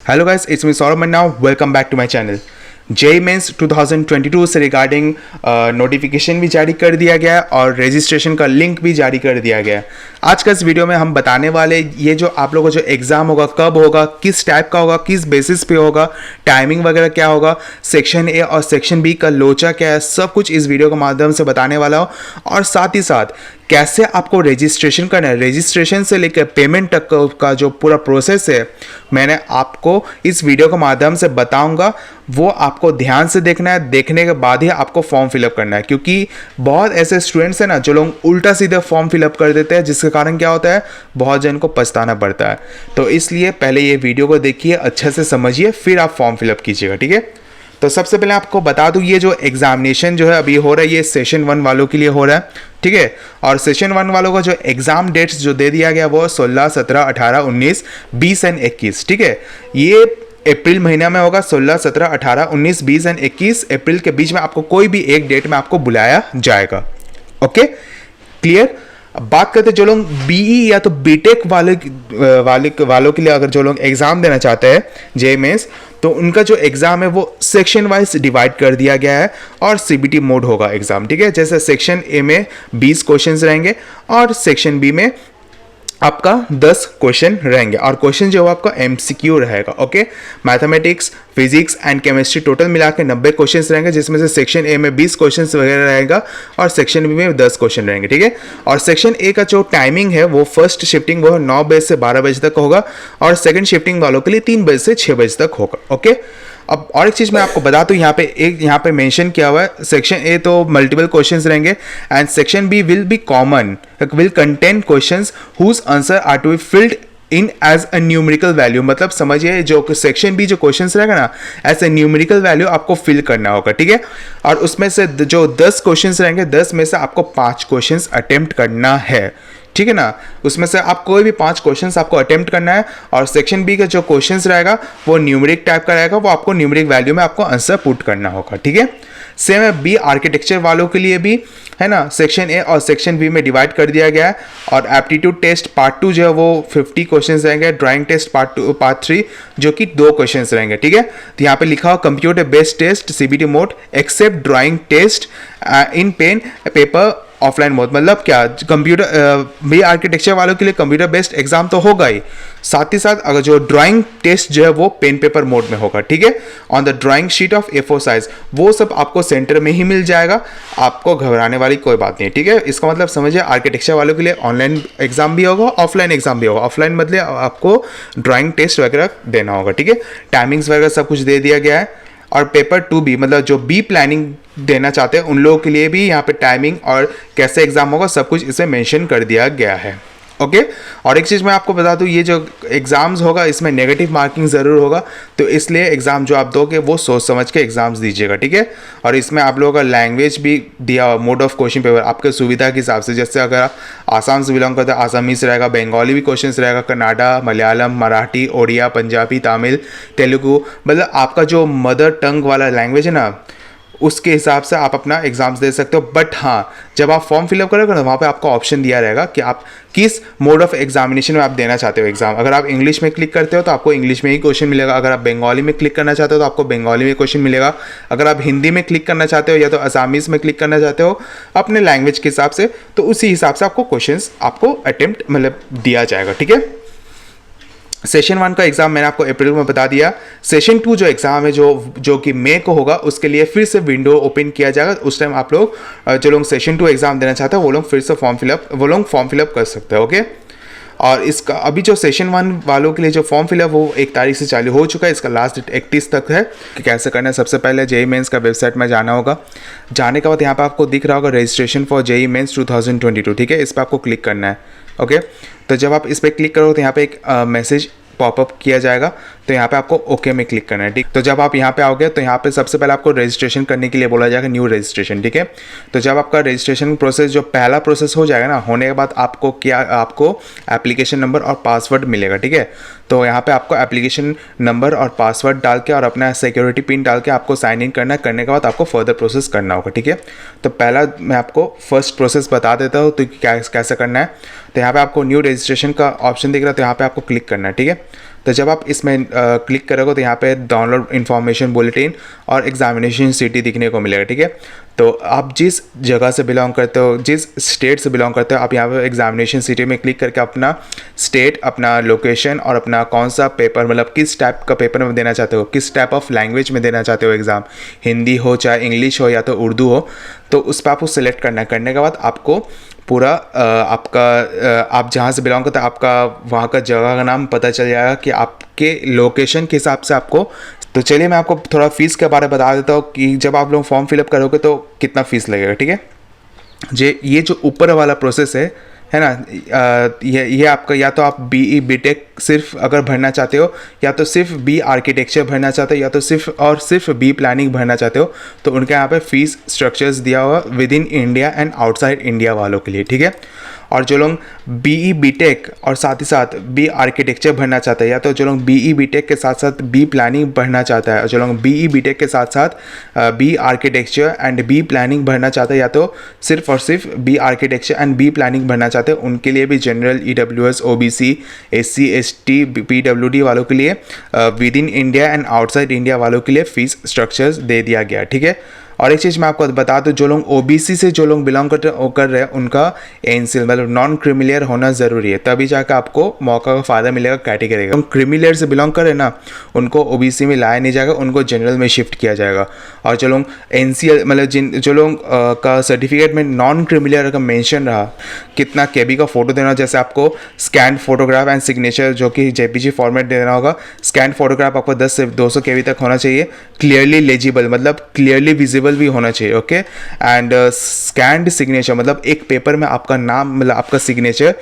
Hello guys, it's me Saurabh and now welcome back to my channel. JEE mains 2022 से regarding notification भी जारी कर दिया गया है और रजिस्ट्रेशन का लिंक भी जारी कर दिया गया है। आज का इस वीडियो में हम बताने वाले ये जो आप लोगों को जो एग्ज़ाम होगा, कब होगा, किस टाइप का होगा, किस बेसिस पे होगा, टाइमिंग वगैरह क्या होगा, सेक्शन ए और सेक्शन बी का लोचा क्या है, सब कुछ इस वीडियो के माध्यम से बताने वाला हूँ। और साथ ही साथ कैसे आपको रजिस्ट्रेशन करना है, रजिस्ट्रेशन से लेकर पेमेंट तक का जो पूरा प्रोसेस है मैंने आपको इस वीडियो के माध्यम से बताऊंगा। वो आपको ध्यान से देखना है, देखने के बाद ही आपको फॉर्म फिलअप करना है, क्योंकि बहुत ऐसे स्टूडेंट्स हैं ना जो लोग उल्टा सीधे फॉर्म फिलअप कर देते हैं, जिसके कारण क्या होता है बहुत जन को पछताना पड़ता है। तो इसलिए पहले ये वीडियो को देखिए, अच्छे से समझिए, फिर आप फॉर्म फिलअप कीजिएगा, ठीक है। तो सबसे पहले आपको बता दूं, ये जो एग्जामिनेशन जो है अभी हो रहा है ये सेशन 1 वालों के लिए हो रहा है, ठीक है। और सेशन 1 वालों का जो एग्जाम डेट्स जो दे दिया गया वो 16, 17, 18, 19, 20 एंड 21, ठीक है। ये अप्रैल महीना में होगा, 16, 17, 18, 19, 20 एंड 21 अप्रैल के बीच में आपको कोई भी एक डेट में आपको बुलाया जाएगा। Okay, clear. अब बात करते जो लोग बीई या तो बीटेक वालों के लिए अगर जो लोग एग्जाम देना चाहते हैं जेईई मेंस, तो उनका जो एग्जाम है वो सेक्शन वाइज डिवाइड कर दिया गया है और सीबीटी मोड होगा एग्जाम, ठीक है। जैसे सेक्शन ए में 20 क्वेश्चंस रहेंगे और सेक्शन बी में आपका 10 क्वेश्चन रहेंगे और क्वेश्चन जो आपका एमसीक्यू रहेगा। Okay, mathematics, physics and chemistry total मिला के 90 क्वेश्चन रहेंगे, जिसमें से सेक्शन ए में 20 क्वेश्चन वगैरह रहेगा और सेक्शन बी में 10 क्वेश्चन रहेंगे, ठीक है। और सेक्शन ए का जो टाइमिंग है वो फर्स्ट शिफ्टिंग वो 9 बजे से 12 बजे तक होगा और सेकंड शिफ्टिंग वालों के लिए 3 बजे से 6 बजे तक होगा। ओके, अब और एक चीज मैं आपको बता दूं, यहाँ पे मेंशन किया हुआ है सेक्शन ए तो मल्टीपल क्वेश्चंस रहेंगे and section B will be common, will contain questions whose answer are to be filled in as a numerical value. मतलब समझिए जो सेक्शन बी जो क्वेश्चंस रहेगा ना, एज ए न्यूमेरिकल वैल्यू आपको fill करना होगा, ठीक है। और उसमें से जो 10 क्वेश्चंस रहेंगे, 10 में से आपको 5 क्वेश्चंस अटेम्प्ट करना है, ठीक है ना। उसमें से आप कोई भी 5 क्वेश्चंस आपको अटेम्प्ट करना है और सेक्शन बी का जो क्वेश्चंस रहेगा वो न्यूमेरिक टाइप का रहेगा, वो आपको न्यूमेरिक वैल्यू में आपको आंसर पुट करना होगा, ठीक है। सेम है बी आर्किटेक्चर वालों के लिए भी, है ना। सेक्शन ए और सेक्शन बी में डिवाइड कर दिया गया है और एप्टीट्यूड टेस्ट पार्ट 2 जो है वो 50 क्वेश्चंस रहेंगे, ड्राइंग टेस्ट पार्ट 3 जो कि 2 क्वेश्चंस रहेंगे, ठीक है। तो यहाँ पे लिखा हुआ computer based test CBT mode except drawing test in pen paper offline mode. मतलब क्या, कंप्यूटर बी आर्किटेक्चर वालों के लिए कंप्यूटर बेस्ड एग्जाम तो होगा ही, साथ ही साथ अगर जो ड्राइंग टेस्ट जो है वो पेन पेपर मोड में होगा, ठीक है, on the drawing sheet of A4 size. वो सब आपको सेंटर में ही मिल जाएगा, आपको घबराने वाली कोई बात नहीं है, ठीक है। इसका मतलब समझिए आर्किटेक्चर वालों के लिए ऑनलाइन एग्जाम भी होगा, ऑफलाइन एग्जाम भी होगा। ऑफलाइन मतलब आपको ड्राइंग टेस्ट वगैरह देना होगा, ठीक है। टाइमिंग्स वगैरह सब कुछ दे दिया गया है। और पेपर 2B मतलब जो बी प्लानिंग देना चाहते हैं उन लोगों के लिए भी यहाँ पे टाइमिंग और कैसे एग्जाम होगा सब कुछ इसमें मेंशन कर दिया गया है। ओके, और एक चीज़ मैं आपको बता दूँ, ये जो एग्ज़ाम्स होगा इसमें नेगेटिव मार्किंग ज़रूर होगा, तो इसलिए एग्ज़ाम जो आप दोगे वो सोच समझ के एग्ज़ाम्स दीजिएगा, ठीक है। और इसमें आप लोगों का लैंग्वेज भी दिया हुआ, मोड ऑफ क्वेश्चन पेपर आपके सुविधा के हिसाब से। जैसे अगर आप आसाम से बिलोंग करते हैं आसामीज रहेगा, बंगाली भी क्वेश्चन रहेगा, कन्नाडा, मलयालम, मराठी, ओडिया, पंजाबी, तमिल, तेलुगु, मतलब आपका जो मदर टंग वाला लैंग्वेज है ना उसके हिसाब से आप अपना एग्जाम्स दे सकते हो। बट हाँ, जब आप फॉर्म फिलअप करोगे ना वहाँ पे आपको ऑप्शन दिया रहेगा कि आप किस मोड ऑफ एग्जामिनेशन में आप देना चाहते हो एग्जाम। अगर आप इंग्लिश में क्लिक करते हो तो आपको इंग्लिश में ही क्वेश्चन मिलेगा, अगर आप बंगाली में क्लिक करना चाहते हो तो आपको बंगाली में क्वेश्चन मिलेगा, अगर आप हिंदी में क्लिक करना चाहते हो या तो असामीज में क्लिक करना चाहते हो अपने लैंग्वेज के हिसाब से, तो उसी हिसाब से आपको क्वेश्चन आपको अटेम्प्ट मतलब दिया जाएगा, ठीक है। सेशन 1 का एग्जाम मैंने आपको अप्रैल में बता दिया। सेशन 2 जो एग्जाम है जो कि मई को होगा, उसके लिए फिर से विंडो ओपन किया जाएगा। उस टाइम आप लोग जो लोग सेशन 2 एग्जाम देना चाहते हैं वो लोग फिर से फॉर्म फिलअप कर सकते हैं। ओके, और इसका अभी जो सेशन 1 वालों के लिए जो फॉर्म फिलअप वो 1 तारीख से चालू हो चुका है, इसका लास्ट डेट 31 तक है कि कैसे करना है। सबसे पहले जेईई मेंस का वेबसाइट में जाना होगा। जाने के बाद यहाँ पर आपको दिख रहा होगा रजिस्ट्रेशन फॉर जेईई मेंस 2022, ठीक है। इस पर आपको क्लिक करना है। ओके, तो जब आप इस पर क्लिक करोगे तो यहाँ पे एक मैसेज पॉपअप किया जाएगा, तो यहाँ पे आपको ओके में क्लिक करना है, ठीक। तो जब आप यहाँ पे आओगे तो यहाँ पे सबसे पहले आपको रजिस्ट्रेशन करने के लिए बोला जाएगा न्यू रजिस्ट्रेशन, ठीक है। तो जब आपका रजिस्ट्रेशन प्रोसेस जो पहला प्रोसेस हो जाएगा ना, होने के बाद आपको एप्लीकेशन नंबर और पासवर्ड मिलेगा, ठीक है। तो यहाँ पे आपको एप्लीकेशन नंबर और पासवर्ड डाल के और अपना सिक्योरिटी पिन डाल के आपको साइन इन करना है। करने के बाद आपको फर्दर प्रोसेस करना होगा, ठीक है। तो पहला मैं आपको फर्स्ट प्रोसेस बता देता हूँ तो कैसे करना है। तो यहाँ पे आपको न्यू रजिस्ट्रेशन का ऑप्शन दिख रहा है, तो यहाँ पे आपको क्लिक करना है, ठीक है। तो जब आप इसमें क्लिक करोगे तो यहाँ पे डाउनलोड इन्फॉर्मेशन बुलेटिन और एग्जामिनेशन सिटी दिखने को मिलेगा, ठीक है। तो आप जिस जगह से बिलोंग करते हो, जिस स्टेट से बिलोंग करते हो, आप यहाँ पे एग्जामिनेशन सिटी में क्लिक करके अपना स्टेट, अपना लोकेशन और अपना कौन सा पेपर, मतलब किस टाइप का पेपर में देना चाहते हो, किस टाइप ऑफ लैंग्वेज में देना चाहते हो एग्ज़ाम, हिंदी हो चाहे इंग्लिश हो या तो उर्दू हो, तो उस पर आपको सेलेक्ट करना है। करने के बाद आपको पूरा आप जहाँ से बिलोंग करते हैं आपका वहाँ का जगह का नाम पता चल जाएगा कि आपके लोकेशन के हिसाब से आपको। तो चलिए मैं आपको थोड़ा फ़ीस के बारे में बता देता हूँ कि जब आप लोग फॉर्म फिलअप करोगे तो कितना फ़ीस लगेगा, ठीक है। ये जो ऊपर वाला प्रोसेस है ना, ये आपका, या तो आप BE BTech सिर्फ अगर भरना चाहते हो, या तो सिर्फ B आर्किटेक्चर भरना चाहते हो, या तो सिर्फ B प्लानिंग भरना चाहते हो, तो उनके यहाँ पे फीस स्ट्रक्चर्स दिया हुआ with in India and outside India वालों के लिए, ठीक है। और जो लोग BE BTech और साथ ही साथ B आर्किटेक्चर भरना चाहते हैं, या तो जो लोग BE BTech के साथ साथ B प्लानिंग भरना चाहता है, और जो लोग BE BTech के साथ साथ B architecture and B planning भरना चाहते हैं, या तो सिर्फ और सिर्फ B architecture and B planning भरना चाहते हैं, उनके लिए भी general, EWS, OBC, SC ST PWD वालों के लिए with in India and outside India वालों के लिए फ़ीस स्ट्रक्चर्स दे दिया गया, ठीक है। और एक चीज़ मैं आपको बता दूं, जो लोग OBC से जो लोग बिलोंग कर रहे हैं उनका NCL मतलब नॉन क्रिमिलियर होना ज़रूरी है, तभी जाकर आपको मौका का फ़ायदा मिलेगा कैटेगरी का। क्रिमिलियर से बिलोंग कर रहे हैं ना, उनको OBC में लाया नहीं जाएगा, उनको जनरल में शिफ्ट किया जाएगा। और जो लोग NCL मतलब जो लोग का सर्टिफिकेट में नॉन क्रिमिलियर का मेंशन रहा, कितना KB का फ़ोटो देना, जैसे आपको स्कैन फोटोग्राफ एंड सिग्नेचर जो कि JPG फॉर्मेट देना होगा, स्कैन फोटोग्राफ आपको 10 से 200 KB तक होना चाहिए, क्लियरली लेजिबल मतलब क्लियरली विजिबल भी होना चाहिए, ओके। एंड स्कैन्ड सिग्नेचर मतलब एक पेपर में आपका नाम मतलब आपका सिग्नेचर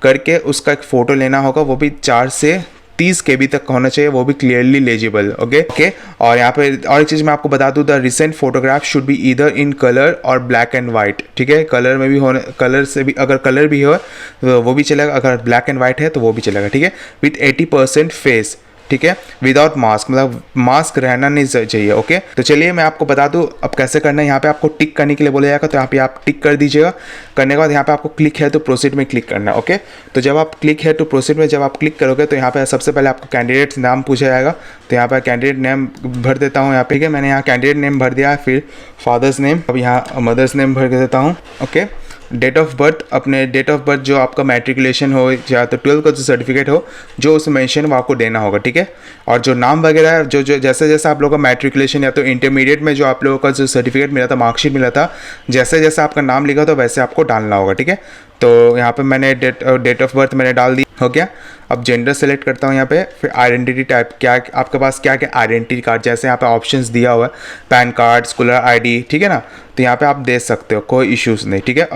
करके उसका एक फ़ोटो लेना होगा, वो भी 4 से 30 KB तक होना चाहिए, वो भी क्लियरली लेजिबल, ओके। और यहाँ पे और एक चीज़ मैं आपको बता दूँ, the recent photograph should be either in colour और ब्लैक एंड वाइट, ठीक है। कलर में भी होने, कलर से भी अगर कलर भी हो तो वो भी चलेगा, अगर ब्लैक एंड वाइट है तो वो भी चलेगा, ठीक है। विथ 80% फेस, ठीक है, विदाउट मास्क मतलब मास्क रहना नहीं चाहिए, ओके। तो चलिए मैं आपको बता दूं अब कैसे करना है। यहाँ पे आपको टिक करने के लिए बोला जाएगा, तो यहाँ पे आप टिक कर दीजिएगा। करने के बाद यहाँ पे आपको क्लिक है तो प्रोसीड में क्लिक करना है, ओके। तो जब आप क्लिक है तो प्रोसीड में जब आप क्लिक करोगे तो यहाँ पे सबसे पहले आपको कैंडिडेट नाम पूछा जाएगा, तो यहाँ पे कैंडिडेट नेम भर देता हूँ यहाँ पे, ठीक है। मैंने यहाँ कैंडिडेट नेम भर दिया है, फिर फादर्स नेम, अब यहाँ मदर्स नेम भर देता हूँ, ओके। डेट ऑफ बर्थ, अपने डेट ऑफ बर्थ जो आपका मैट्रिकुलेशन हो या तो 12th का जो सर्टिफिकेट हो जो उसमें मेंशन वो आपको देना होगा, ठीक है। और जो नाम वगैरह है जो जैसे जैसे आप लोगों का मैट्रिकुलेशन या तो इंटरमीडिएट में जो आप लोगों का जो सर्टिफिकेट मिला था, मार्कशीट मिला था, जैसे जैसे आपका नाम लिखा था वैसे आपको डालना होगा, ठीक है। तो यहाँ पे मैंने डेट ऑफ बर्थ मैंने डाल दी, हो गया। अब जेंडर सेलेक्ट करता हूँ यहाँ पे, फिर आइडेंटिटी टाइप, क्या आपके पास क्या क्या आइडेंटिटी कार्ड, जैसे यहाँ पे ऑप्शंस दिया हुआ है, पैन कार्ड, स्कॉलर ID, ठीक है ना। तो यहाँ पे आप दे सकते हो, कोई इश्यूज़ नहीं, ठीक है।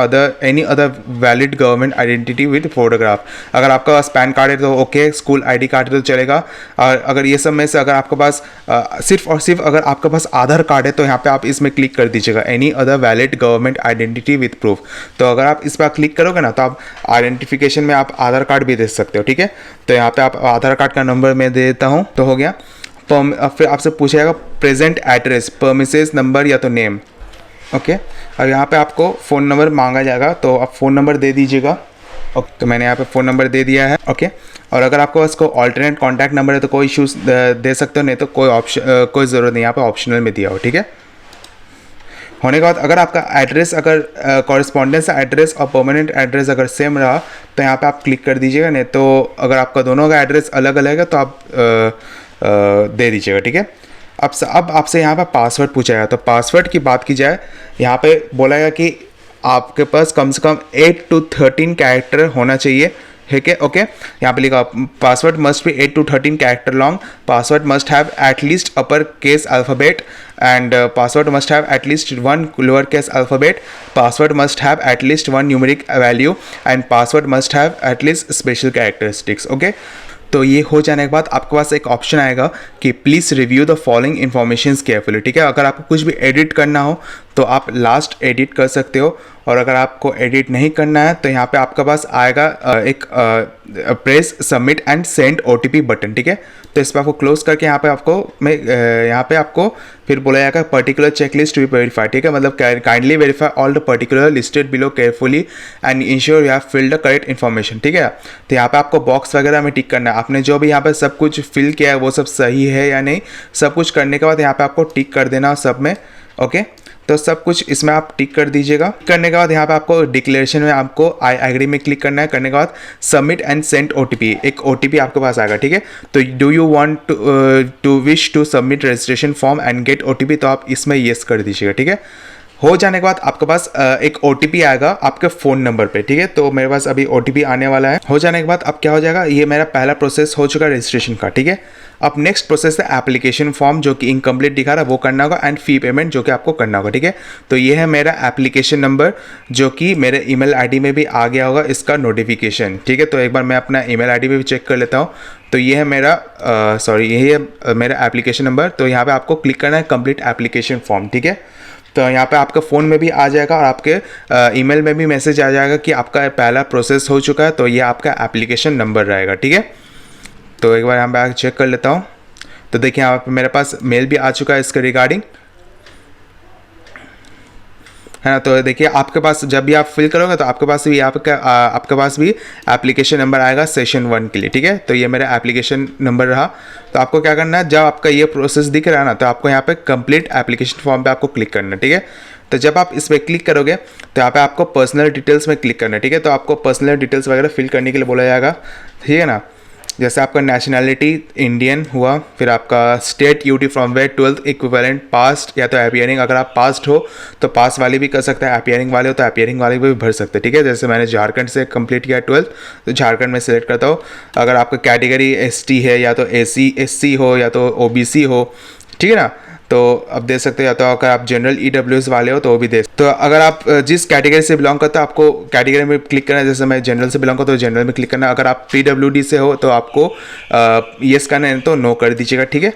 Any other valid government identity with photograph, अगर आपके पास पैन कार्ड है तो ओके, स्कूल ID कार्ड है तो चलेगा। और अगर ये सब में से अगर आपके पास सिर्फ और सिर्फ अगर आपके पास आधार कार्ड है तो यहाँ पे आप इसमें क्लिक कर दीजिएगा, any other valid government identity with proof. तो अगर आप इस पर क्लिक करोगे ना तो आप आइडेंटिफिकेशन में आप आधार कार्ड भी दे सकते हो, ठीक है। तो यहाँ पे आप आधार कार्ड का नंबर मैं दे देता हूँ, तो हो गया। फिर आपसे पूछा जाएगा प्रेजेंट एड्रेस, परमिसेस नंबर या तो नेम, ओके। अब यहाँ पे आपको फ़ोन नंबर मांगा जाएगा, तो आप फ़ोन नंबर दे दीजिएगा, ओके। तो मैंने यहाँ पे फ़ोन नंबर दे दिया है, ओके। और अगर आपको पास कोई ऑल्टरनेट कॉन्टैक्ट नंबर है तो कोई इशूज़ दे सकते हो, नहीं तो कोई ज़रूरत नहीं, यहाँ पे ऑप्शनल में दिया हो, ठीक है। होने के बाद अगर आपका एड्रेस अगर कॉरेस्पॉन्डेंस एड्रेस और परमानेंट एड्रेस अगर सेम रहा तो यहाँ पे आप क्लिक कर दीजिएगा, नहीं तो अगर आपका दोनों का एड्रेस अलग अलग है तो आप दे दीजिएगा, ठीक है। अब आपसे यहाँ पे पासवर्ड पूछा गया, तो पासवर्ड की बात की जाए, यहाँ पे बोला गया कि आपके पास कम से कम 8 to 13 कैरेक्टर होना चाहिए, ठीक है, ओके। यहाँ पे लिखा password must be 8 to 13 character long, password must have at least upper case alphabet and password must have at least one lowercase alphabet, password must have at least one numeric value and password must have at least special characteristics, okay। तो ये हो जाने के बाद आपके पास एक option आएगा कि please review the following information carefully, ठीक है। अगर आपको कुछ भी एडिट करना हो तो आप लास्ट एडिट कर सकते हो। और अगर आपको एडिट नहीं करना है तो यहाँ पे आपके पास आएगा एक press submit and send OTP button, ठीक है। तो इस पर आपको क्लोज करके यहाँ पे आपको यहाँ पे आपको फिर बोला जाएगा particular checklist to be verified, ठीक है। मतलब kindly verify all the particular listed below carefully and ensure you have filled the correct information, ठीक है। तो यहाँ पे आपको बॉक्स वगैरह में टिक करना है, आपने जो भी यहाँ पे सब कुछ फिल किया है वो सब सही है या नहीं। सब कुछ करने के बाद यहाँ पे आपको टिक कर देना सब में, ओके। तो सब कुछ इसमें आप टिक कर दीजिएगा। करने के बाद यहाँ पे आपको डिक्लेरेशन में आपको आई एग्री में क्लिक करना है। करने के बाद सबमिट एंड सेंड OTP, एक OTP आपके पास आएगा, ठीक है। तो do you want to wish to submit registration form and get OTP, तो आप इसमें येस कर दीजिएगा, ठीक है। हो जाने के बाद आपके पास एक OTP आएगा आपके फ़ोन नंबर पे, ठीक है। तो मेरे पास अभी OTP आने वाला है। हो जाने के बाद अब क्या हो जाएगा, ये मेरा पहला प्रोसेस हो चुका है रजिस्ट्रेशन का, ठीक है। अब नेक्स्ट प्रोसेस है एप्लीकेशन फॉर्म, जो कि इनकम्प्लीट दिखा रहा है वो करना होगा, एंड फी पेमेंट जो कि आपको करना होगा, ठीक है। तो ये है मेरा एप्लीकेशन नंबर, जो कि मेरे ईमेल आईडी में भी आ गया होगा इसका नोटिफिकेशन, ठीक है। तो एक बार मैं अपना ईमेल आईडी में भी चेक कर लेता हूँ। तो ये है मेरा यही है मेरा एप्लीकेशन नंबर। तो यहाँ पे आपको क्लिक करना है कंप्लीट एप्लीकेशन फॉर्म, ठीक है। तो यहाँ पे आपका फ़ोन में भी आ जाएगा और आपके ईमेल में भी मैसेज आ जाएगा कि आपका पहला प्रोसेस हो चुका है। तो ये आपका एप्लीकेशन नंबर रहेगा, ठीक है। तो एक बार यहाँ पे चेक कर लेता हूँ। तो देखिए यहाँ पे मेरे पास मेल भी आ चुका है इसके रिगार्डिंग, है ना। तो देखिए आपके पास जब भी आप फिल करोगे तो आपके पास भी एप्लीकेशन नंबर आएगा सेशन 1 के लिए, ठीक है। तो ये मेरा एप्लीकेशन नंबर रहा। तो आपको क्या करना है, जब आपका ये प्रोसेस दिख रहा है ना, तो आपको यहाँ पे कंप्लीट एप्लीकेशन फॉर्म पे आपको क्लिक करना है, ठीक है। तो जब आप इस पर क्लिक करोगे तो यहाँ पे आपको पर्सनल डिटेल्स में क्लिक करना है, ठीक है। तो आपको पर्सनल डिटेल्स वगैरह फिल करने के लिए बोला जाएगा, ठीक है ना। जैसे आपका नेशनैलिटी इंडियन हुआ, फिर आपका state UT from where 12th equivalent passed या तो अपीयरिंग, अगर आप पास्ट हो तो पास वाले भी कर सकते हैं, अपीयरिंग वाले हो तो अपीयरिंग वाले भी भर सकते हैं, ठीक है। जैसे मैंने झारखंड से कंप्लीट किया 12th, तो झारखंड में सेलेक्ट करता हूँ। अगर आपका कैटेगरी ST है या तो SC हो या तो OBC हो, ठीक है ना। तो अब दे सकते हो, या तो अगर आप जनरल EWS वाले हो तो वो भी दे। तो अगर आप जिस कैटेगरी से बिलोंग करते हो आपको कैटेगरी में क्लिक करना है। जैसे मैं जनरल से बिलोंग करता हूँ तो जनरल में क्लिक करना है। अगर आप PWD से हो तो आपको येस करना है, तो नो कर दीजिएगा, ठीक है।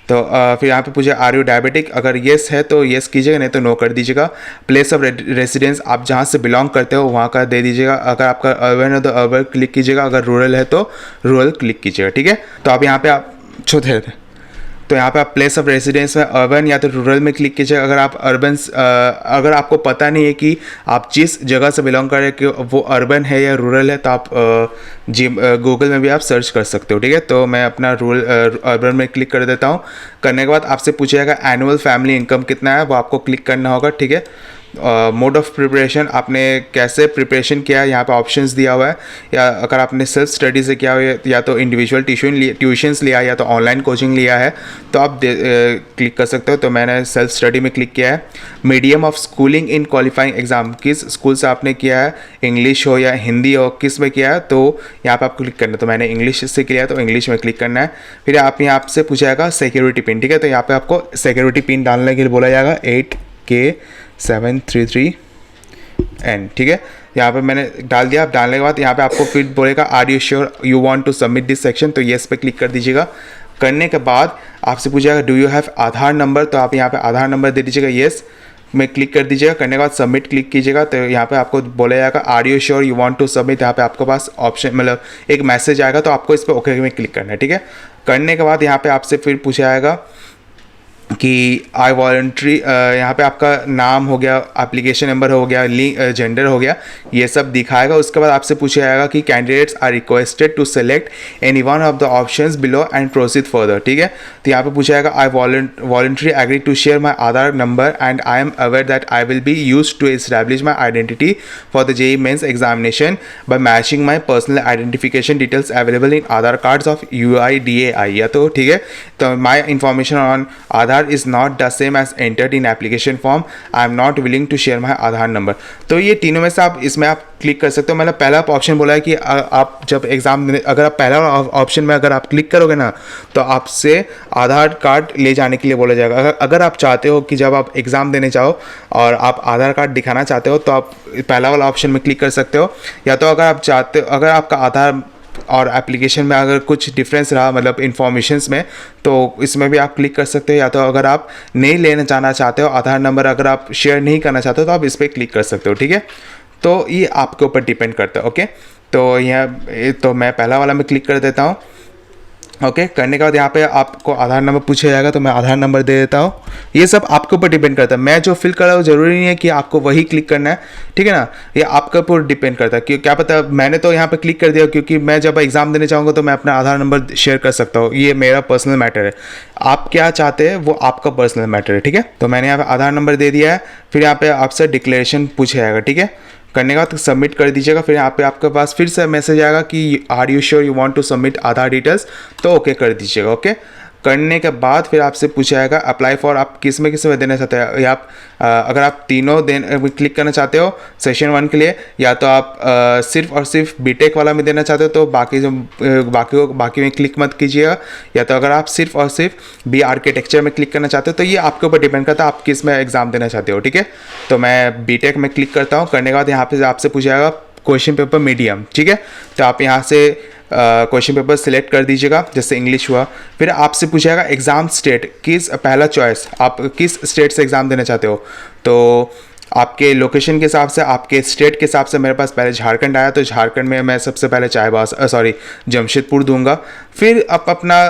तो फिर यहाँ पे पूछे आर यू डायबिटिक, अगर येस है तो येस कीजिएगा, नहीं तो नो कर दीजिएगा। प्लेस ऑफ रेसिडेंस आप जहाँ से बिलोंग करते हो वहाँ का दे दीजिएगा। अगर आपका अर्बन है तो अर्बन क्लिक कीजिएगा, अगर रूरल है तो रूरल क्लिक कीजिएगा, ठीक है। तो आप यहाँ पे आप छोटे थे तो यहाँ पे आप प्लेस ऑफ रेसिडेंस में अर्बन या तो रूरल में क्लिक कीजिए। अगर आप अगर आपको पता नहीं है कि आप जिस जगह से बिलोंग कर रहे हैं कि वो अर्बन है या रूरल है, तो आप गूगल में भी आप सर्च कर सकते हो, ठीक है। तो मैं अपना अर्बन में क्लिक कर देता हूँ। करने के बाद आपसे पूछेगा एनुअल फैमिली इनकम कितना है, वो आपको क्लिक करना होगा, ठीक है। मोड ऑफ प्रिपरेशन, आपने कैसे प्रिपरेशन किया है यहाँ पे ऑप्शंस दिया हुआ है। या अगर आपने सेल्फ स्टडी से किया हुआ या तो इंडिविजुअल ट्यूशन्स लिया या तो ऑनलाइन कोचिंग लिया है तो आप क्लिक कर सकते हो। तो मैंने सेल्फ स्टडी में क्लिक किया है। Medium of schooling in qualifying exam, किस स्कूल से आपने किया है, इंग्लिश हो या हिंदी हो, किस में किया है, तो यहाँ पर आपको क्लिक करना है। तो मैंने इंग्लिश से किया है तो इंग्लिश में क्लिक करना है। फिर आप यहाँ से पूछाएगा सिक्योरिटी पिन, ठीक है। तो यहाँ पर आपको सिक्योरिटी पिन डालने के लिए बोला जाएगा 8K733N, ठीक है। यहाँ पे मैंने डाल दिया। डालने के बाद यहाँ पे आपको फिर बोलेगा are you sure you want to submit this section, तो येस पे क्लिक कर दीजिएगा। करने के बाद आपसे पूछेगा do you have Aadhaar number, तो आप यहाँ पे आधार नंबर दे दीजिएगा, येस में क्लिक कर दीजिएगा। करने के बाद सबमिट क्लिक कीजिएगा। तो यहाँ पे आपको बोला जाएगा are you sure you want to submit. यहाँ पे आपके पास ऑप्शन मतलब एक मैसेज आएगा, तो आपको इस पर ओके में क्लिक करना है, ठीक है। करने के बाद यहाँ पे आपसे फिर पूछा जाएगा कि आई वॉलंट्री, यहाँ पे आपका नाम हो गया, एप्लीकेशन नंबर हो गया, जेंडर हो गया, ये सब दिखाएगा। उसके बाद आपसे पूछा जाएगा कि candidates are requested to select any one of the options below and proceed further, ठीक है। तो यहाँ पे पूछा जाएगा I voluntary agree to share my Aadhaar number and I am aware that I will be use to establish my identity for the JEE mains examination by matching my personal identification details available in Aadhaar cards of UIDAI, या तो ठीक है। तो my information on Aadhaar is not the same as entered in application form. I am not willing to share my Aadhaar number. तो ये तीनों में से आप इसमें आप क्लिक कर सकते हो। मतलब पहला ऑप्शन बोला है कि आप जब एग्जाम अगर आप पहला ऑप्शन में अगर आप क्लिक करोगे ना तो आपसे आधार कार्ड ले जाने के लिए बोला जाएगा। अगर आप चाहते हो कि जब आप एग्ज़ाम देने जाओ और आप आधार कार्ड दिखाना चाहते हो तो आप पहला वाला ऑप्शन में क्लिक कर सकते हो। या तो अगर आप चाहते हो, अगर आपका आधार और एप्लीकेशन में अगर कुछ डिफरेंस रहा मतलब इन्फॉर्मेशंस में, तो इसमें भी आप क्लिक कर सकते हो। या तो अगर आप नहीं लेना जाना चाहते हो, आधार नंबर अगर आप शेयर नहीं करना चाहते हो, तो आप इस पर क्लिक कर सकते हो, ठीक है। तो ये आपके ऊपर डिपेंड करता है, ओके। तो यहाँ तो मैं पहला वाला में क्लिक कर देता हूँ, ओके। करने के बाद यहाँ पे आपको आधार नंबर पूछा जाएगा, तो मैं आधार नंबर दे देता हूँ। ये सब आपके ऊपर डिपेंड करता है, मैं जो फिल कर रहा हूँ ज़रूरी नहीं है कि आपको वही क्लिक करना है, ठीक है ना। ये आपके ऊपर डिपेंड करता है कि क्या पता, मैंने तो यहाँ पे क्लिक कर दिया क्योंकि मैं जब एग्जाम देने चाहूँगा तो मैं अपना आधार नंबर शेयर कर सकता हूँ, ये मेरा पर्सनल मैटर है। आप क्या चाहते हैं वो आपका पर्सनल मैटर है, ठीक है। तो मैंने यहाँ पे आधार नंबर दे दिया है। फिर यहाँ पे आपसे डिक्लेरेशन पूछा जाएगा, ठीक है। करने के बाद सबमिट कर दीजिएगा। फिर यहाँ पे आपके पास फिर से मैसेज आएगा कि are you sure you want to submit Aadhaar details, तो ओके कर दीजिएगा, ओके। करने के बाद फिर आपसे पूछा जाएगा अप्लाई फॉर, आप किस में देना चाहते हैं, या आप अगर आप तीनों क्लिक करना चाहते हो सेशन 1 के लिए, या तो आप सिर्फ और सिर्फ बीटेक वाला में देना चाहते हो तो बाकी में क्लिक मत कीजिएगा। या तो अगर आप सिर्फ और सिर्फ बी आर्किटेक्चर में क्लिक करना चाहते हो, तो ये आपके ऊपर डिपेंड करता है आप किस में एग्जाम देना चाहते हो, ठीक है। तो मैं बीटेक में क्लिक करता हूँ। करने के बाद यहाँ पे आपसे पूछा जाएगा क्वेश्चन पेपर मीडियम, ठीक है। तो आप यहाँ से क्वेश्चन पेपर सिलेक्ट कर दीजिएगा, जैसे इंग्लिश हुआ। फिर आपसे पूछेगा एग्ज़ाम स्टेट, किस पहला चॉइस आप किस स्टेट से एग्ज़ाम देना चाहते हो। तो आपके लोकेशन के हिसाब से, आपके स्टेट के हिसाब से, मेरे पास पहले झारखंड आया तो झारखंड में मैं सबसे पहले जमशेदपुर दूंगा। फिर आप अपना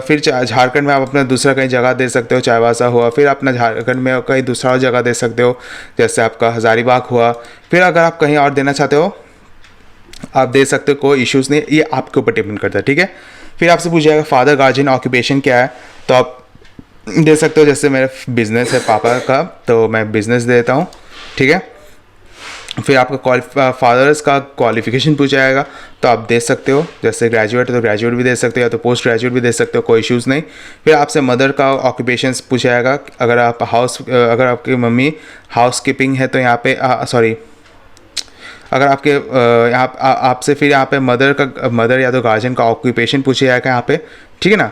फिर झारखंड में आप अपना दूसरा कहीं जगह दे सकते हो, चाईबासा हुआ। फिर अपना झारखंड में कहीं दूसरा जगह दे सकते हो, जैसे आपका हज़ारीबाग हुआ। फिर अगर आप कहीं और देना चाहते हो आप दे सकते हो, कोई इश्यूज़ नहीं, ये आपके ऊपर डिपेंड करता है, ठीक है। फिर आपसे पूछा जाएगा फादर गार्जियन ऑक्यूपेशन क्या है, तो आप दे सकते हो, जैसे मेरा बिजनेस है पापा का, तो मैं बिजनेस दे देता हूँ, ठीक है। फिर आपका फादर्स का क्वालिफिकेशन पूछा जाएगा, तो आप दे सकते हो, जैसे ग्रेजुएट है तो ग्रेजुएट भी दे सकते हो, या तो पोस्ट ग्रेजुएट भी दे सकते हो, कोई इश्यूज़ नहीं। फिर आपसे मदर का ऑक्यूपेशंस पूछा जाएगा, अगर आपकी मम्मी हाउस कीपिंग है तो यहाँ पे अगर आपके यहाँ आपसे फिर यहाँ पे मदर या तो गार्जियन का ऑक्यूपेशन पूछा जाएगा यहाँ पे, ठीक है ना।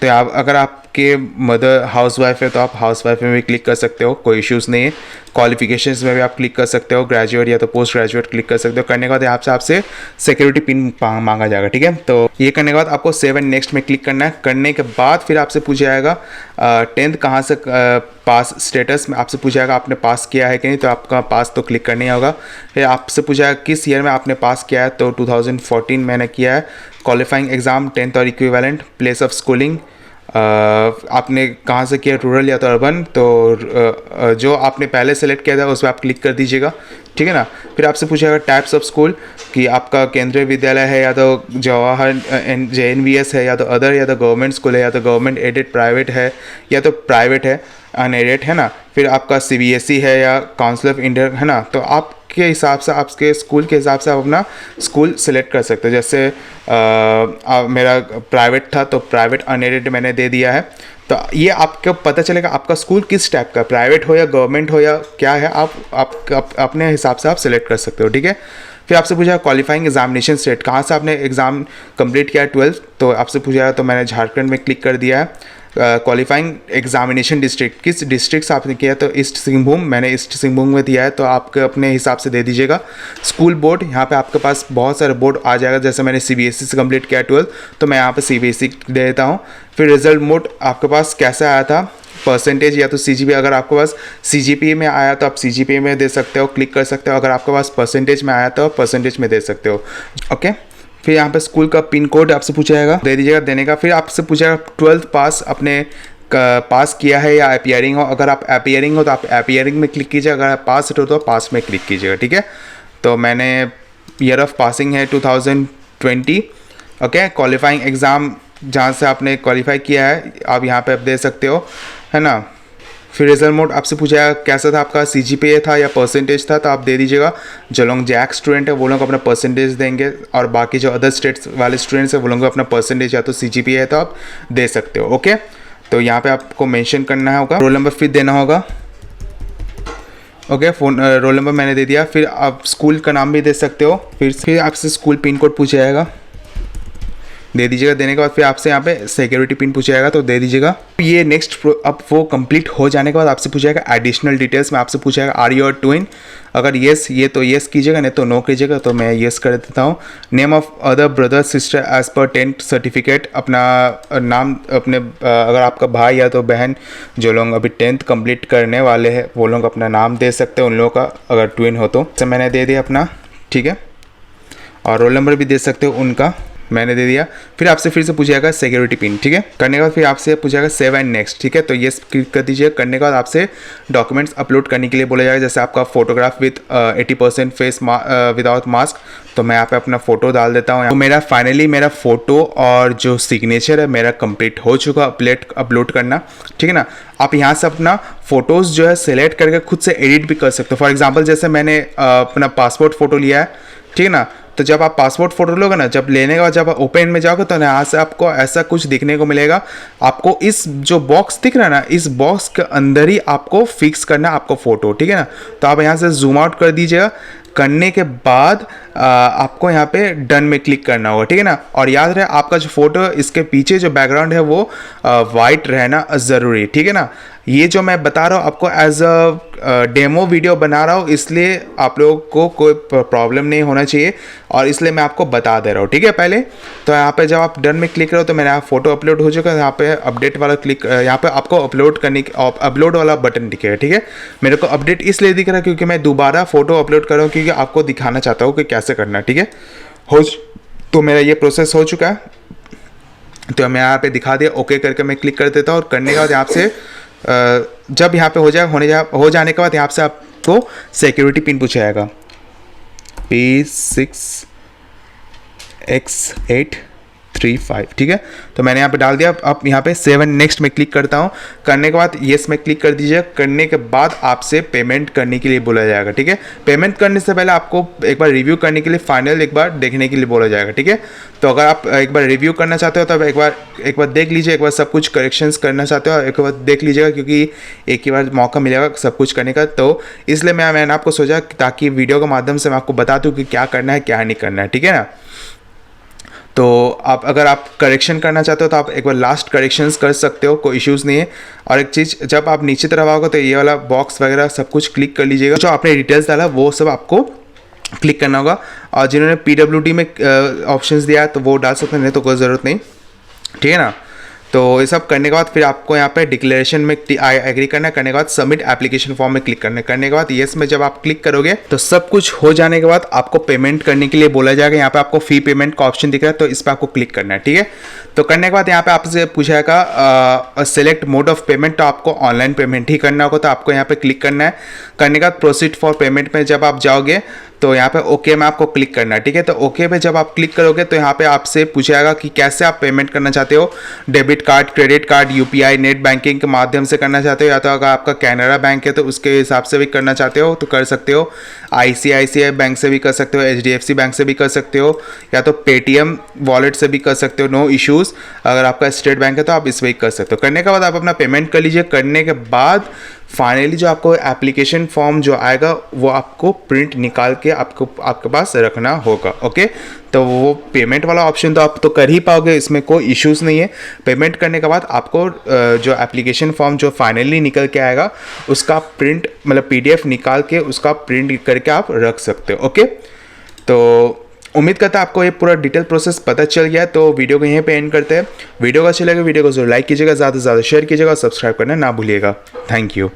तो आप अगर आपके मदर हाउस वाइफ है तो आप हाउस वाइफ में भी क्लिक कर सकते हो, कोई इश्यूज़ नहीं है। क्वालिफिकेशंस में भी आप क्लिक कर सकते हो, ग्रेजुएट या तो पोस्ट ग्रेजुएट क्लिक कर सकते हो। करने के बाद यहाँ से आपसे सिक्योरिटी पिन मांगा जाएगा, ठीक है। तो ये करने के बाद आपको सेव एंड नेक्स्ट में क्लिक करना है। करने के बाद फिर आपसे पूछा जाएगा 10th कहाँ से पास स्टेटस में आपसे पूछा जाएगा आपने पास किया है कि नहीं, तो आपका पास तो क्लिक करना ही होगा। फिर आपसे पूछा जाएगा किस ईयर में आपने पास किया है, तो 2014 मैंने किया है। क्वालिफाइंग एग्ज़ाम 10th और इक्विवेलेंट, प्लेस ऑफ स्कूलिंग आपने कहाँ से किया, रूरल या तो अर्बन, तो जो आपने पहले सेलेक्ट किया था उस पर आप क्लिक कर दीजिएगा, ठीक है ना। फिर आपसे पूछेगा टाइप्स ऑफ स्कूल, कि आपका केंद्रीय विद्यालय है या तो जवाहर JNVS है, या तो अदर, या तो गवर्नमेंट स्कूल है, या तो गवर्नमेंट एडेड प्राइवेट है, या तो प्राइवेट है अनएडेड, है ना। फिर आपका CBSE है या काउंसिल ऑफ इंडिया, है ना। तो आपके हिसाब से, आपके स्कूल के हिसाब से आप अपना स्कूल सेलेक्ट कर सकते हो। जैसे मेरा प्राइवेट था तो प्राइवेट अनएडेड मैंने दे दिया है। तो ये आपको पता चलेगा आपका स्कूल किस टाइप का, प्राइवेट हो या गवर्नमेंट हो या क्या है, आप अपने हिसाब से आप सेलेक्ट कर सकते हो, ठीक है। फिर आपसे पूछा क्वालिफाइंग एग्जामिनेशन स्टेट, कहाँ से आपने एग्ज़ाम कंप्लीट किया है 12th, तो आपसे पूछा तो मैंने झारखंड में क्लिक कर दिया है। क्वालिफाइंग एग्जामिनेशन डिस्ट्रिक्ट, किस डिस्ट्रिक्ट से आपने किया, तो ईस्ट सिंहभूम, मैंने ईस्ट सिंहभूम में दिया है, तो आपके अपने हिसाब से दे दीजिएगा। स्कूल बोर्ड, यहाँ पे आपके पास बहुत सारे बोर्ड आ जाएगा, जैसे मैंने CBSE से कंप्लीट किया 12th, तो मैं यहाँ पे CBSE दे देता हूँ। फिर रिजल्ट मोड आपके पास कैसा आया था, परसेंटेज या तो CGPA, अगर आपके पास CGPA में आया तो आप CGPA में दे सकते हो, क्लिक कर सकते हो। अगर आपके पास परसेंटेज में आया तो परसेंटेज में दे सकते हो, ओके। फिर यहाँ पे स्कूल का पिन कोड आपसे पूछा जाएगा, दे दीजिएगा। देने का फिर आपसे पूछेगा 12th पास अपने पास किया है या अपीयरिंग हो, अगर आप अपीयरिंग हो तो आप अपीयरिंग में क्लिक कीजिए, अगर आप पास हो तो पास में क्लिक कीजिएगा, ठीक है। तो मैंने ईयर ऑफ पासिंग है 2020, ओके। क्वालिफाइंग एग्ज़ाम जहाँ से आपने क्वालिफाई किया है आप यहाँ पे आप दे सकते हो, है ना। फिर रिजल्ट मोड आपसे पूछा कैसा था, आपका CGPA था या परसेंटेज था, तो आप दे दीजिएगा। जो लोग जैक स्टूडेंट है वो लोग अपना परसेंटेज देंगे, और बाकी जो अदर स्टेट्स वाले स्टूडेंट्स हैं वो लोग अपना परसेंटेज या तो CGPA है तो आप दे सकते हो, ओके। तो यहाँ पे आपको मेंशन करना होगा, रोल नंबर फिर देना होगा, ओके। रोल नंबर मैंने दे दिया। फिर आप स्कूल का नाम भी दे सकते हो। फिर आपसे स्कूल पिन कोड पूछा जाएगा, दे दीजिएगा। देने के बाद फिर आपसे यहाँ पे सिक्योरिटी पिन पूछेगा तो दे दीजिएगा। ये नेक्स्ट अब वो कंप्लीट हो जाने के बाद आपसे पूछेगा एडिशनल डिटेल्स में, आपसे पूछेगा आर योर ट्विन, अगर येस ये तो येस कीजिएगा, नहीं तो नो कीजिएगा। तो मैं येस कर देता हूँ। Name of other brother sister as per 10th certificate, अपना नाम अपने अगर आपका भाई या तो बहन जो लोग अभी 10th कंप्लीट करने वाले हैं वो लोग अपना नाम दे सकते हैं उन लोगों का, अगर ट्विन हो तो। मैंने दे दिया अपना, ठीक है, और रोल नंबर भी दे सकते हो उनका, मैंने दे दिया। फिर आपसे फिर से पूछेगा सिक्योरिटी पिन, ठीक है। करने के बाद फिर आपसे पूछेगा सेव एंड नेक्स्ट, ठीक है, तो ये क्लिक कर दीजिए। करने के बाद आपसे डॉक्यूमेंट्स अपलोड करने के लिए बोला जाएगा, जैसे आपका photograph with 80% face without mask, तो मैं यहाँ पे अपना फोटो डाल देता हूँ। तो मेरा फाइनली मेरा फोटो और जो सिग्नेचर है मेरा कंप्लीट हो चुका अपलोड करना, ठीक है ना। आप यहाँ से अपना फोटोज़ जो है सिलेक्ट करके खुद से एडिट भी कर सकते हो। फॉर एग्जाम्पल जैसे मैंने अपना पासपोर्ट फोटो लिया है, ठीक है ना, तो जब आप पासपोर्ट फोटो लोगे ना, जब लेने के बाद जब आप ओपन में जाओगे तो यहाँ से आपको ऐसा कुछ दिखने को मिलेगा। आपको इस जो बॉक्स दिख रहा है ना, इस बॉक्स के अंदर ही आपको फिक्स करना है आपको फोटो, ठीक है ना। तो आप यहाँ से जूम आउट कर दीजिएगा। करने के बाद आपको यहाँ पे डन में क्लिक करना होगा, ठीक है ना। और याद रहे आपका जो फोटो इसके पीछे जो बैकग्राउंड है वो वाइट रहना ज़रूरी, ठीक है ना। ये जो मैं बता रहा हूँ आपको एज अ डेमो वीडियो बना रहा हूँ, इसलिए आप लोगों को कोई प्रॉब्लम नहीं होना चाहिए और इसलिए मैं आपको बता दे रहा हूँ, ठीक है। पहले तो यहाँ पे जब आप डन में क्लिक करो तो मेरा यहाँ फोटो अपलोड हो चुका है। यहाँ पे अपडेट वाला क्लिक, यहाँ पे आपको अपलोड वाला बटन दिखेगा, ठीक है। मेरे को अपडेट इसलिए दिख रहा है क्योंकि मैं दोबारा फोटो अपलोड कर रहा हूँ, क्योंकि आपको दिखाना चाहता हूँ कि कैसे करना है, ठीक है। तो मेरा ये प्रोसेस हो चुका है, तो मैं यहाँ पे दिखा दिया, ओके करके मैं क्लिक कर देता हूँ। और करने के बाद यहाँ से जब यहाँ पे हो जाने के बाद यहाँ से आपको सिक्योरिटी पिन पूछाएगा, P6X835, ठीक है। तो मैंने यहाँ पे डाल दिया। अब यहाँ पे 7 नेक्स्ट में क्लिक करता हूँ। करने के बाद येस में क्लिक कर दीजिए। करने के बाद आपसे पेमेंट करने के लिए बोला जाएगा, ठीक है। पेमेंट करने से पहले आपको एक बार रिव्यू करने के लिए फाइनल एक बार देखने के लिए बोला जाएगा, ठीक है। तो अगर आप एक बार रिव्यू करना चाहते हो तो एक बार देख लीजिए, एक बार सब कुछ करेक्शंस करना चाहते हो एक बार देख लीजिएगा, क्योंकि एक ही बार मौका मिलेगा सब कुछ करने का। तो इसलिए मैंने आपको सोचा ताकि वीडियो के माध्यम से मैं आपको बता दूँ कि क्या करना है क्या नहीं करना है, ठीक है ना। तो अगर आप करेक्शन करना चाहते हो तो आप एक बार लास्ट करेक्शंस कर सकते हो, कोई इश्यूज़ नहीं है। और एक चीज़, जब आप नीचे तरफ आओगे तो ये वाला बॉक्स वगैरह सब कुछ क्लिक कर लीजिएगा। जो आपने डिटेल्स डाला वो सब आपको क्लिक करना होगा। और जिन्होंने PWD में ऑप्शंस दिया है तो वो डाल सकते हैं, नहीं तो कोई ज़रूरत नहीं, ठीक है ना। तो ये सब करने के बाद फिर आपको यहाँ पे डिक्लेरेशन में एग्री करना है। करने के बाद सबमिट एप्लीकेशन फॉर्म में क्लिक करना है। करने के बाद येस में जब आप क्लिक करोगे तो सब कुछ हो जाने के बाद आपको पेमेंट करने के लिए बोला जाएगा। यहाँ पे आपको फी पेमेंट का ऑप्शन दिख रहा है, तो इस पर आपको क्लिक करना है, ठीक है। तो करने के बाद यहाँ पे आपसे पूछेगा सेलेक्ट मोड ऑफ पेमेंट, तो आपको ऑनलाइन पेमेंट ही करना होगा, तो आपको यहाँ पे क्लिक करना है। करने के बाद प्रोसीड फॉर पेमेंट में जब आप जाओगे तो यहाँ पे ओके में आपको क्लिक करना है, ठीक है। तो ओके पे जब आप क्लिक करोगे तो यहाँ पे आपसे पूछेगा कि कैसे आप पेमेंट करना चाहते हो, debit card, credit card, UPI, net banking के माध्यम से करना चाहते हो, या तो अगर आपका कैनरा बैंक है तो उसके हिसाब से भी करना चाहते हो तो कर सकते हो, ICICI बैंक से भी कर सकते हो, HDFC बैंक से भी कर सकते हो, या तो पेटीएम वॉलेट से भी कर सकते हो, नो इश्यूज़। अगर आपका स्टेट बैंक है तो आप इस पर कर सकते हो। करने के बाद आप अपना पेमेंट कर लीजिए। करने के बाद फाइनली जो आपको एप्लीकेशन फॉर्म जो आएगा वो आपको प्रिंट निकाल के आपके पास रखना होगा, ओके। तो वो पेमेंट वाला ऑप्शन तो आप तो कर ही पाओगे, इसमें कोई इश्यूज़ नहीं है। पेमेंट करने के बाद आपको जो एप्लीकेशन फॉर्म जो फाइनली निकल के आएगा उसका प्रिंट मतलब PDF निकाल के उसका प्रिंट करके आप रख सकते हो, ओके। तो उम्मीद करता है आपको ये पूरा डिटेल प्रोसेस पता चल गया है। तो वीडियो को यहीं पे एंड करते हैं। वीडियो को अच्छा लगे वीडियो को जरूर लाइक कीजिएगा, ज़्यादा से ज़्यादा शेयर कीजिएगा और सब्सक्राइब करना ना भूलिएगा। Thank you.